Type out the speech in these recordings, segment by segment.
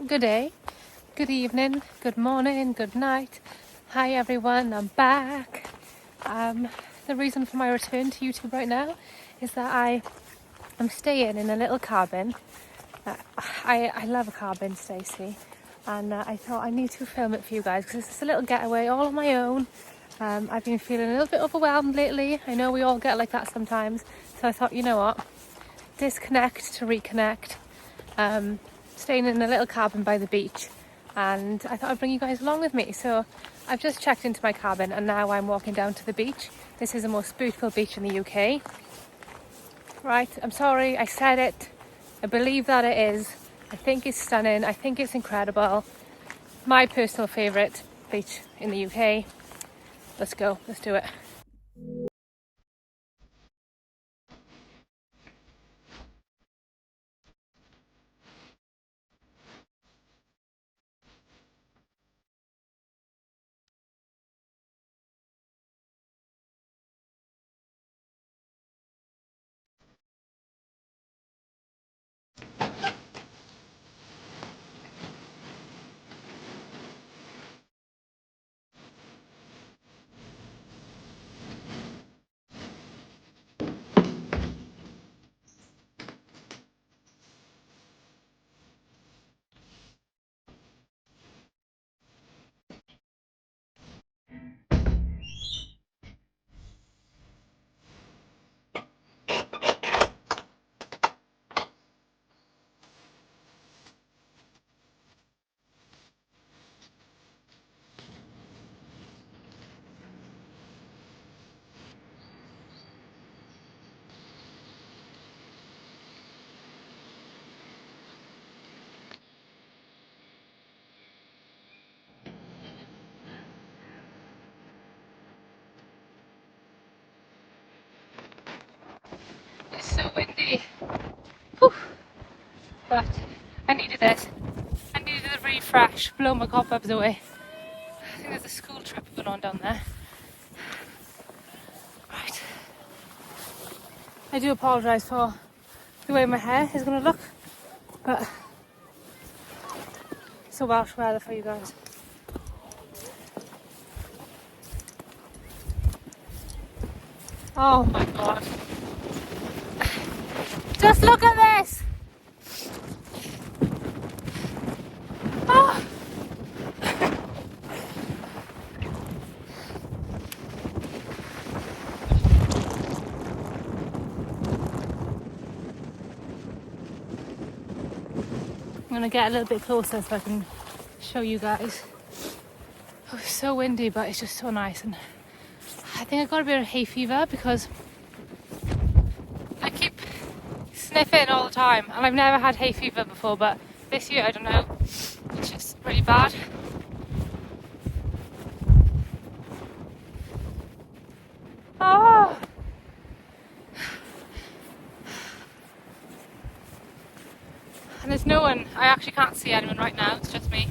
Good day, good evening, good morning, good night. Hi everyone, I'm back. The reason for my return to YouTube right now is that I am staying in a little cabin. I love a cabin, Stacey, and I thought I need to film it for you guys because it's just a little getaway all on my own. I've been feeling a little bit overwhelmed lately. I know we all get like that sometimes, so I thought, you know what, disconnect to reconnect. Staying in a little cabin by the beach, and I thought I'd bring you guys along with me. So I've just checked into my cabin and now I'm walking down to the beach. This is the most beautiful beach in the UK. Right, I'm sorry I said it. I believe that it is. I think it's stunning. I think it's incredible. My personal favourite beach in the UK. Let's go, let's do it. It's so windy. Whew. But I needed this. I needed a refresh, blow my cobwebs away. I think there's a school trip going on down there. Right. I do apologise for the way my hair is going to look, but it's a Welsh weather for you guys. Oh my god. Just look at this! Oh. I'm going to get a little bit closer so I can show you guys. Oh, it's so windy, but it's just so nice, and I think I got a bit of hay fever because I keep sniffing all the time, and I've never had hay fever before, but this year, I don't know, it's just really bad. Oh! And there's no one, I actually can't see anyone right now, it's just me.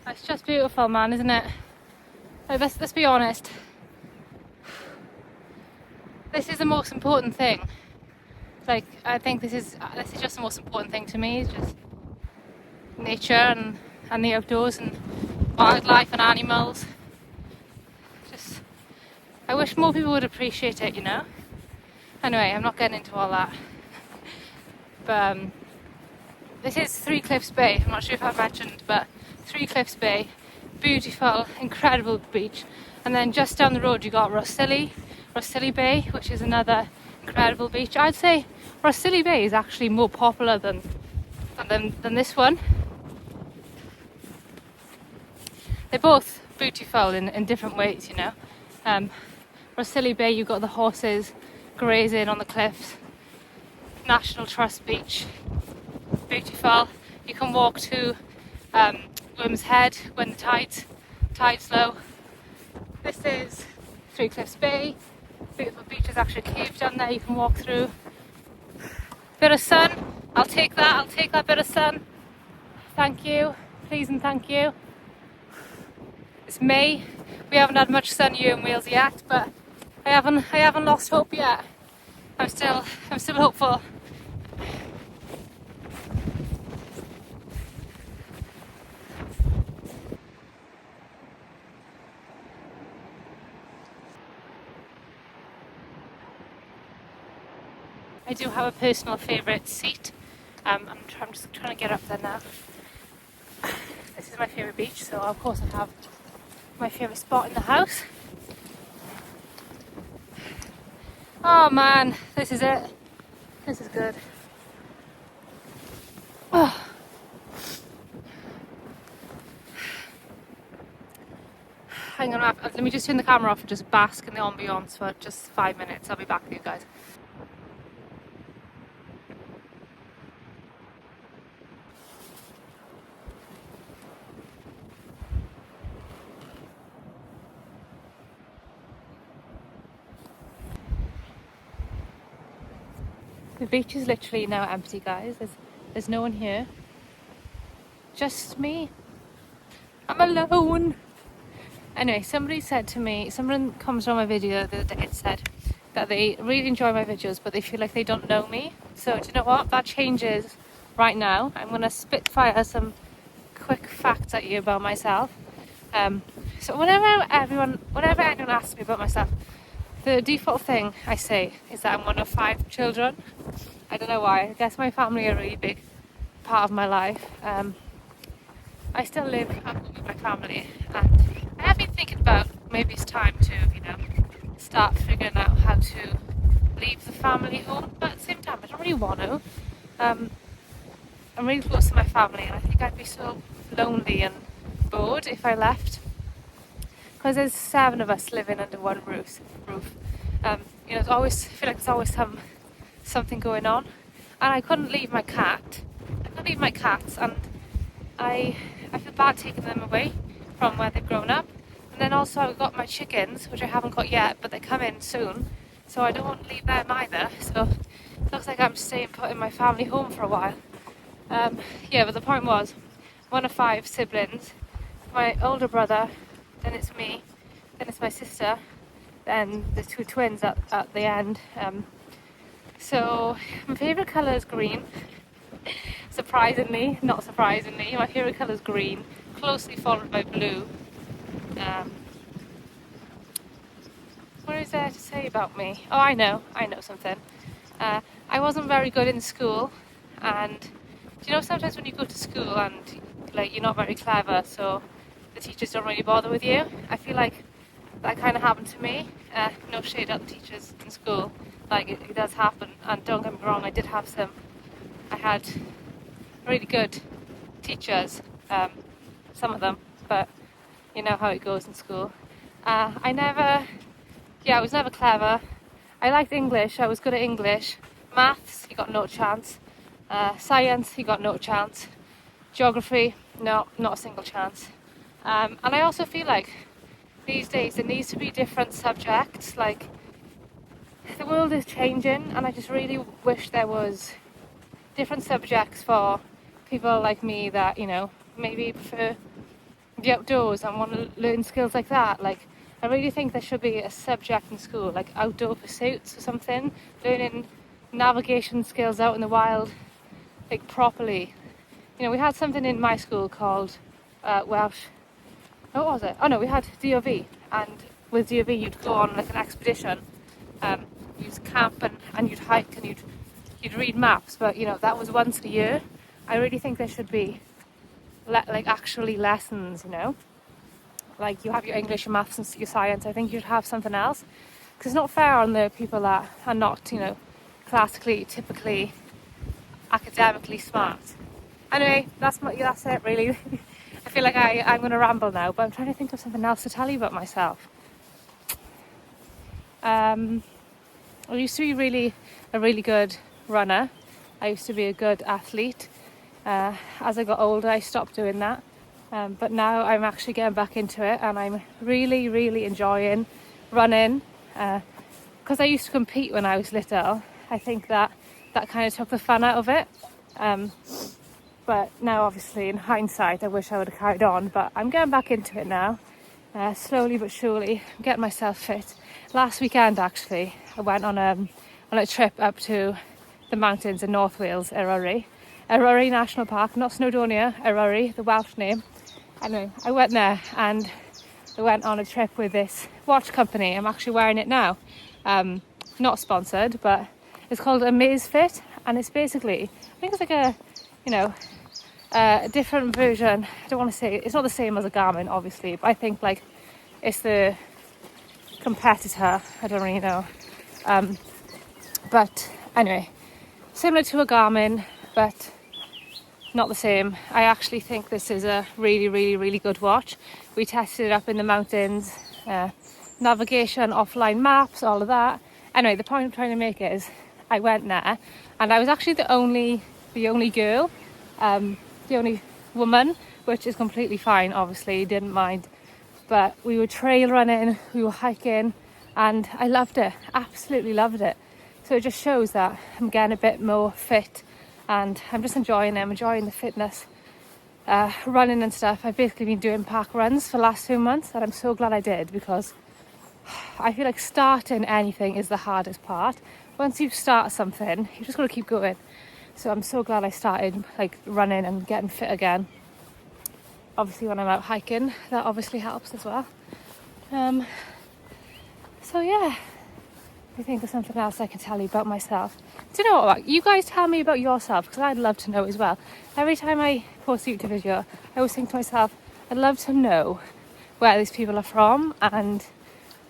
It's just beautiful, man, isn't it? Like, let's be honest. This is the most important thing. Like, I think this is just the most important thing to me. It's just nature and the outdoors and wildlife and animals. Just, I wish more people would appreciate it, you know? Anyway, I'm not getting into all that. But this is Three Cliffs Bay. I'm not sure if I've mentioned, but Three Cliffs Bay, beautiful, incredible beach. And then just down the road you got Roskillie Bay, which is another incredible beach. I'd say Roskillie Bay is actually more popular than this one. They're both beautiful in different ways, you know. Roskillie Bay, you've got the horses grazing on the cliffs. National Trust Beach, beautiful. You can walk to Worm's Head when the tide's low. This is Three Cliffs Bay. Beautiful beach. There's actually a cave down there you can walk through. Bit of sun, I'll take that bit of sun. Thank you, please and thank you. It's May. We haven't had much sun here in Wales yet, but I haven't lost hope yet. I'm still hopeful. I do have a personal favourite seat. I'm just trying to get up there now. This is my favourite beach, so of course I have my favourite spot in the house. Oh man, this is it. This is good. Oh. Hang on, let me just turn the camera off and just bask in the ambiance for just 5 minutes. I'll be back with you guys. The beach is literally now empty, guys. There's no one here. Just me. I'm alone. Anyway, somebody said to me, someone comes on my video the other day and said that they really enjoy my videos, but they feel like they don't know me. So do you know what? That changes right now. I'm gonna spitfire some quick facts at you about myself. So whenever anyone asks me about myself, the default thing I say is that I'm one of 5 children. I don't know why. I guess my family are a really big part of my life. I still live with my family, and I have been thinking about maybe it's time to, start figuring out how to leave the family home. But at the same time, I don't really want to. I'm really close to my family, and I think I'd be so lonely and bored if I left. Because there's 7 of us living under one roof. It's always, I feel like there's always something going on, and I couldn't leave my cat. I couldn't leave my cats, and I feel bad taking them away from where they've grown up. And then also I've got my chickens, which I haven't got yet, but they come in soon, so I don't want to leave them either. So it looks like I'm staying put in my family home for a while. But the point was, one of 5 siblings, my older brother, then it's me, then it's my sister, then the 2 twins at the end. So my favourite colour is green. Surprisingly, not surprisingly, my favourite colour is green, closely followed by blue. What is there to say about me? Oh, I know something. I wasn't very good in school, and sometimes when you go to school and you're not very clever, so the teachers don't really bother with you. I feel like that kind of happened to me. No shade at the teachers in school, it does happen, and don't get me wrong, I had really good teachers, some of them, but you know how it goes in school. I was never clever. I liked English, I was good at English. Maths, you got no chance. Science, you got no chance. Geography, no, not a single chance. And I also feel like these days there needs to be different subjects. The world is changing, and I just really wish there was different subjects for people like me that, maybe prefer the outdoors and want to learn skills like that. I really think there should be a subject in school, like outdoor pursuits or something, learning navigation skills out in the wild, properly. We had something in my school called Welsh. What was it? Oh no, we had DOV, and with DOV you'd go on an expedition. You'd camp and you'd hike and you'd read maps, but that was once a year. I really think there should be actually lessons, you have your English, your maths and your science. I think you'd have something else, because it's not fair on the people that are not, classically, typically, academically smart. Anyway, that's it really. I feel like I'm going to ramble now, but I'm trying to think of something else to tell you about myself. I used to be a really good runner. I used to be a good athlete. As I got older, I stopped doing that. But now I'm actually getting back into it, and I'm really, really enjoying running. Because I used to compete when I was little, I think that kind of took the fun out of it. But now, obviously, in hindsight, I wish I would have carried on. But I'm getting back into it now, slowly but surely. I'm getting myself fit. last weekend actually, I went on a trip up to the mountains in North Wales, Eryri. Eryri National Park, not Snowdonia, Eryri, the Welsh name. Anyway, I went there and I went on a trip with this watch company. I'm actually wearing it now. Not sponsored, but it's called Amazfit, and it's basically, I think it's like a, you know, a different version. I don't want to say, it's not the same as a Garmin, obviously, but I think like it's the competitor. I don't really know. But anyway, similar to a Garmin, but not the same. I actually think this is a really, really, really good watch. We tested it up in the mountains, navigation, offline maps, all of that. Anyway, the point I'm trying to make is I went there and I was actually the only girl, the only woman, which is completely fine, obviously, didn't mind. But we were trail running, we were hiking, and I loved it, absolutely loved it. So it just shows that I'm getting a bit more fit and I'm just enjoying it. I'm enjoying the fitness, running and stuff. I've basically been doing park runs for the last 2 months and I'm so glad I did, because I feel like starting anything is the hardest part. Once you start something, you just got to keep going. So I'm so glad I started like running and getting fit again. Obviously when I'm out hiking, that obviously helps as well. So yeah, I think there's something else I can tell you about myself. Do you know what? You guys tell me about yourself, because I'd love to know as well. Every time I post a YouTube video, I always think to myself, I'd love to know where these people are from and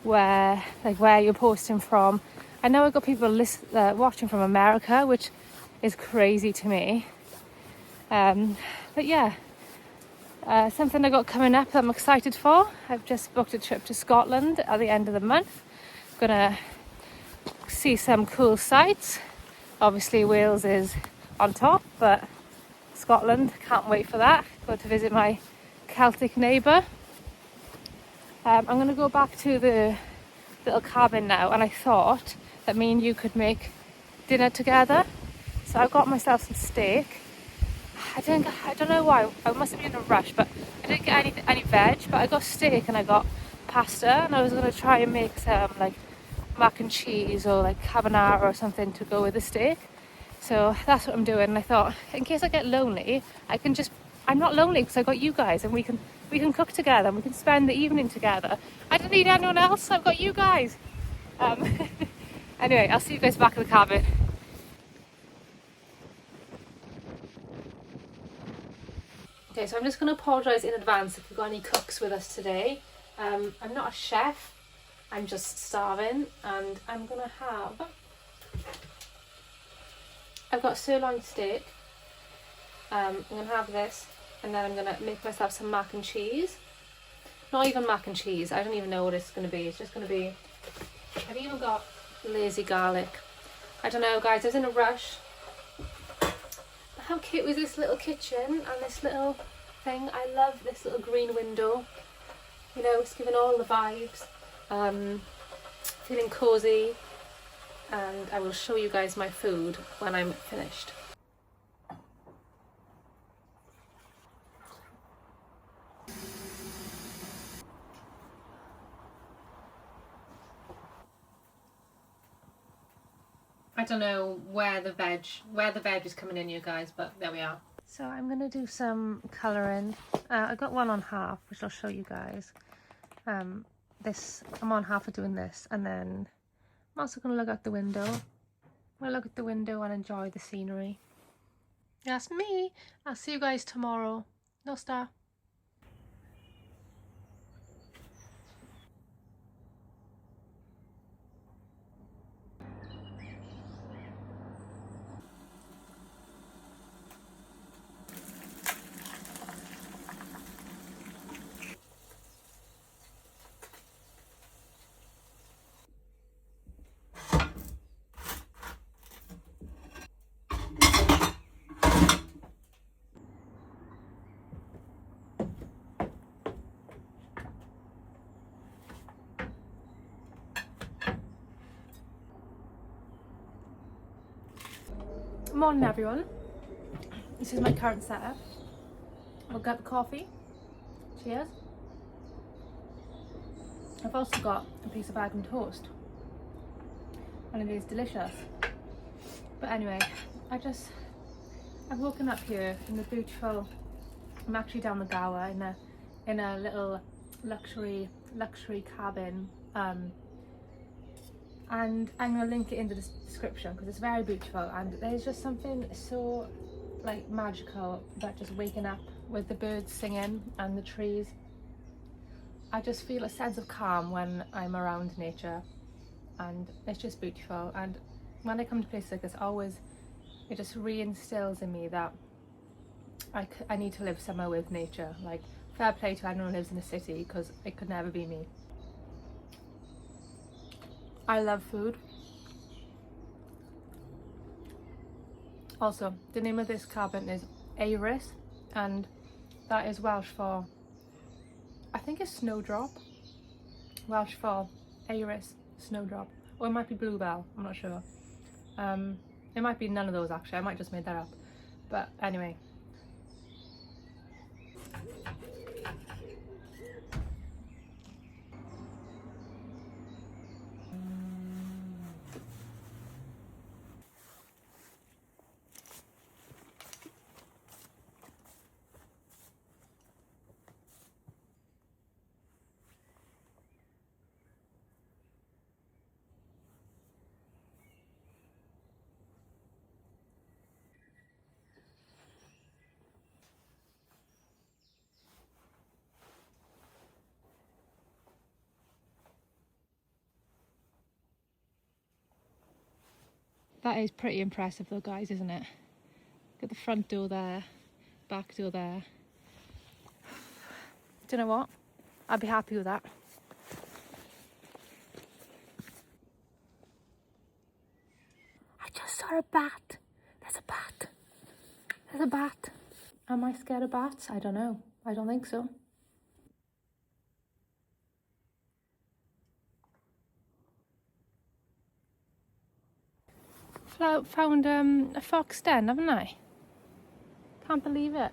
where you're posting from. I know I've got people watching from America, which is crazy to me. But yeah, something I got coming up that I'm excited for. I've just booked a trip to Scotland at the end of the month. Gonna see some cool sights. Obviously Wales is on top, but Scotland, can't wait for that. Go to visit my Celtic neighbour. I'm going to go back to the little cabin now, and I thought that me and you could make dinner together. So I got myself some steak. I don't know why, I must have been in a rush, but I didn't get any veg, but I got steak and I got pasta, and I was going to try and make some like mac and cheese or like carbonara or something to go with the steak. So that's what I'm doing, and I thought in case I get lonely, I'm not lonely because I got you guys, and we can cook together and we can spend the evening together. I don't need anyone else, I've got you guys. Anyway, I'll see you guys back in the cabin. Okay, so I'm just going to apologise in advance if we've got any cooks with us today. I'm not a chef, I'm just starving, and I'm going to have... I've got sirloin steak. I'm going to have this, and then I'm going to make myself some mac and cheese. Not even mac and cheese, I don't even know what it's going to be. It's just going to be... I've even got lazy garlic. I don't know, guys, I was in a rush. How cute was this little kitchen and this little thing? I love this little green window. You know, it's giving all the vibes. Feeling cozy, and I will show you guys my food when I'm finished. I don't know where the veg is coming in, you guys, but there we are. So I'm going to do some colouring. I got one on half, which I'll show you guys. I'm on half of doing this, and then I'm also going to look out the window. I'm going to look at the window and enjoy the scenery. That's me. I'll see you guys tomorrow. No star. Morning everyone, this is my current setup. I'll get the coffee. Cheers. I've also got a piece of egg and toast, and it is delicious. But anyway, I've woken up here in the beautiful, I'm actually down the Gower in a little luxury cabin, and I'm going to link it in the description because it's very beautiful, and there's just something so like magical about just waking up with the birds singing and the trees. I just feel a sense of calm when I'm around nature, and it's just beautiful. And when I come to places like this, it just reinstills in me that I need to live somewhere with nature. Like, fair play to anyone who lives in a city, because it could never be me. I love food. Also, the name of this cabin is Eiris, and that is Welsh for, I think it's snowdrop. Welsh for Eiris, snowdrop. Or it might be bluebell, I'm not sure. It might be none of those actually, I might just made that up. But anyway. That is pretty impressive though, guys, isn't it? Look at the front door there, back door there. Do you know what? I'd be happy with that. I just saw a bat. There's a bat. There's a bat. Am I scared of bats? I don't know. I don't think so. Found a fox den, haven't I? Can't believe it.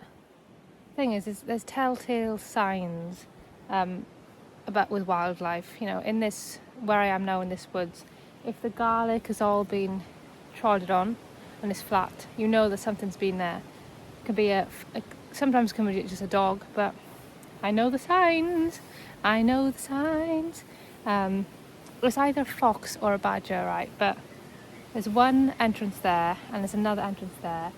Thing is there's telltale signs about with wildlife. You know, in this, where I am now in this woods, if the garlic has all been trodden on and it's flat, you know that something's been there. It can be sometimes it can be just a dog, but I know the signs. I know the signs. It's either a fox or a badger, right? But there's one entrance there and there's another entrance there.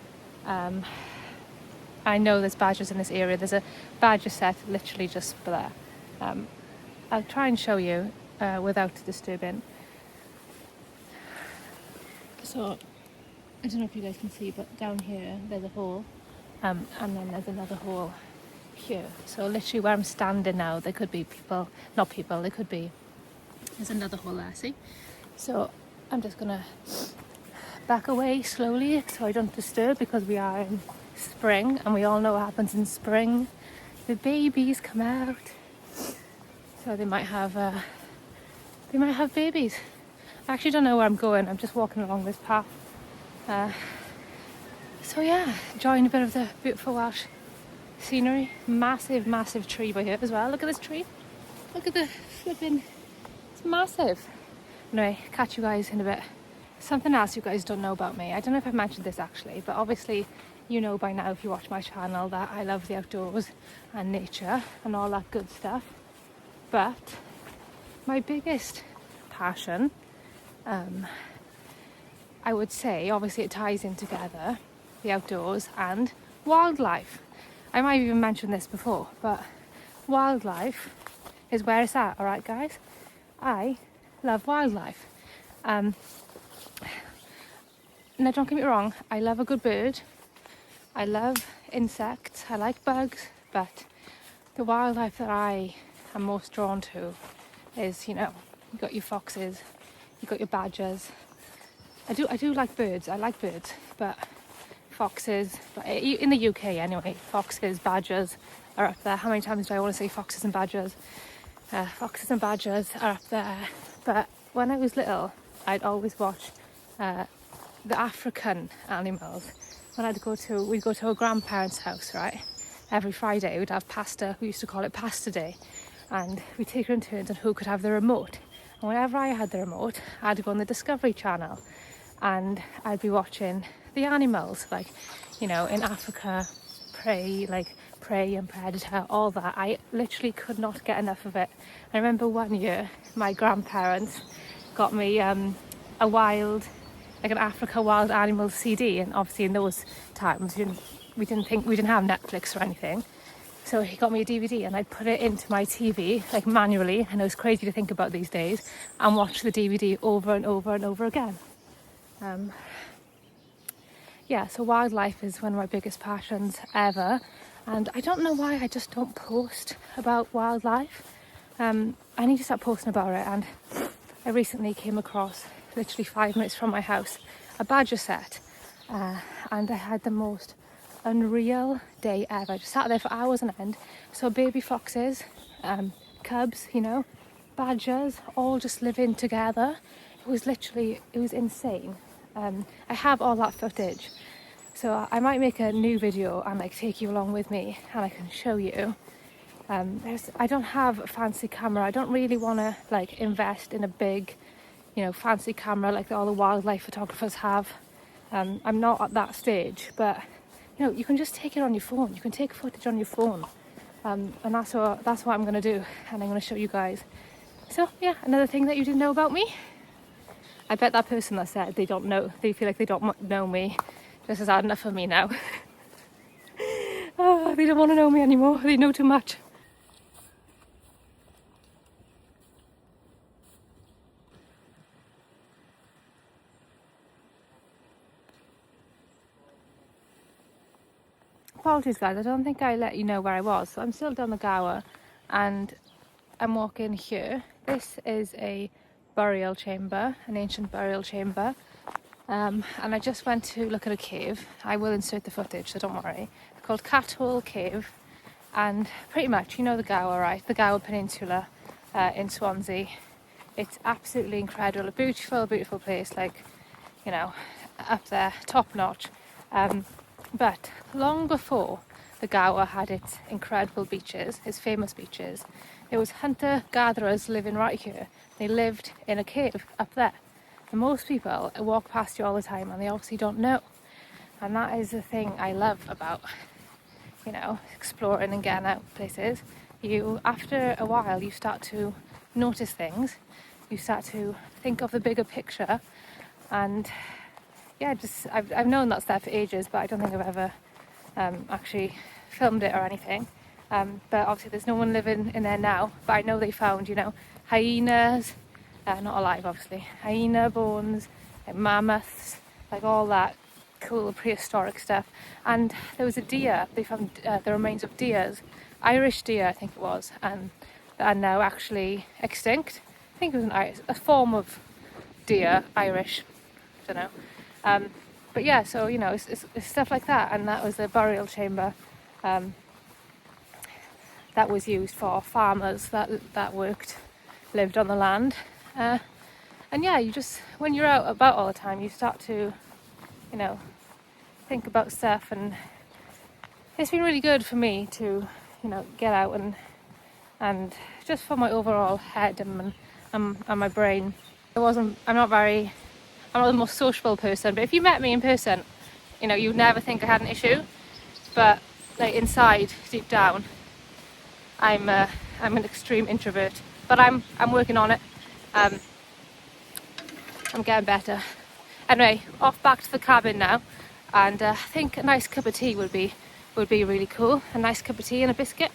I know there's badgers in this area. There's a badger set literally just there. I'll try and show you without disturbing. So, I don't know if you guys can see, but down here there's a hole, and then there's another hole here. So literally where I'm standing now, there could be people, not people, there could be, there's another hole there, see? So I'm just gonna back away slowly so I don't disturb, because we are in spring and we all know what happens in spring. The babies come out, so they might have babies. I actually don't know where I'm going. I'm just walking along this path. So yeah, enjoying a bit of the beautiful Welsh scenery. Massive tree by here as well. Look at this tree. Look at the flipping, it's massive. Anyway, catch you guys in a bit. Something else you guys don't know about me. I don't know if I've mentioned this actually, but obviously you know by now if you watch my channel that I love the outdoors and nature and all that good stuff. But my biggest passion, I would say, obviously it ties in together, the outdoors and wildlife. I might have even mentioned this before, but wildlife is where it's at, alright guys? I love wildlife. Now don't get me wrong, I love a good bird, I love insects, I like bugs, but the wildlife that I am most drawn to is, you know, you got your foxes, you got your badgers. I do like birds, I like birds, but foxes, in the UK anyway, foxes, badgers are up there. How many times do I want to say foxes and badgers? Foxes and badgers are up there. But when I was little, I'd always watch the African animals. When we'd go to a grandparents' house, right? Every Friday we'd have pasta. We used to call it pasta day. and we'd take her in turns on who could have the remote. And whenever I had the remote, I'd go on the Discovery Channel and I'd be watching the animals, like, you know, in Africa, prey and predator, all that. I literally could not get enough of it. I remember one year my grandparents got me an Africa Wild Animals CD, and obviously in those times we didn't have Netflix or anything. So he got me a DVD and I'd put it into my TV, like manually, and it was crazy to think about these days, and watch the DVD over and over and over again. So wildlife is one of my biggest passions ever, and I don't know why I just don't post about wildlife. I need to start posting about it, and I recently came across, literally 5 minutes from my house, a badger set, and I had the most unreal day ever. I just sat there for hours on end, saw baby foxes, cubs, you know, badgers, all just living together. It was insane. I have all that footage, so I might make a new video and like take you along with me, and I can show you. I don't have a fancy camera. I don't really want to like invest in a big, you know, fancy camera like all the wildlife photographers have. I'm not at that stage, but you know, you can just take it on your phone. You can take footage on your phone, and that's what I'm going to do, and I'm going to show you guys. So yeah, another thing that you didn't know about me. I bet that person that said they feel like they don't know me, this has had enough of me now. Oh, they don't want to know me anymore. They know too much. Apologies guys, I don't think I let you know where I was. So I'm still down the Gower and I'm walking here. This is a burial chamber, an ancient burial chamber. And I just went to look at a cave. I will insert the footage, so don't worry. It's called Cathwell Cave. And pretty much, you know the Gower, right? The Gower Peninsula in Swansea. It's absolutely incredible. A beautiful, beautiful place, like, you know, up there, top notch. But long before the Gower had its incredible beaches, its famous beaches, there was hunter-gatherers living right here. They lived in a cave up there. And most people walk past you all the time and they obviously don't know. And that is the thing I love about, you know, exploring and getting out places. After a while, you start to notice things. You start to think of the bigger picture, and yeah, I've known that's there for ages, but I don't think I've ever actually filmed it or anything. But obviously there's no one living in there now, but I know they found, you know, hyenas, not alive obviously, hyena bones, like mammoths, like all that cool prehistoric stuff. And there was a deer, they found the remains of deers, Irish deer I think it was, and are now actually extinct. I think it was a form of deer, Irish, I don't know. But yeah, so you know, it's stuff like that, and that was a burial chamber that was used for farmers that lived on the land. And yeah, when you're out about all the time, you start to, you know, think about stuff, and it's been really good for me to, you know, get out and just for my overall head and my brain. I'm not the most sociable person, but if you met me in person, you know, you'd never think I had an issue. But like inside, deep down, I'm an extreme introvert. But I'm working on it. I'm getting better. Anyway, off back to the cabin now, and I think a nice cup of tea would be really cool. A nice cup of tea and a biscuit.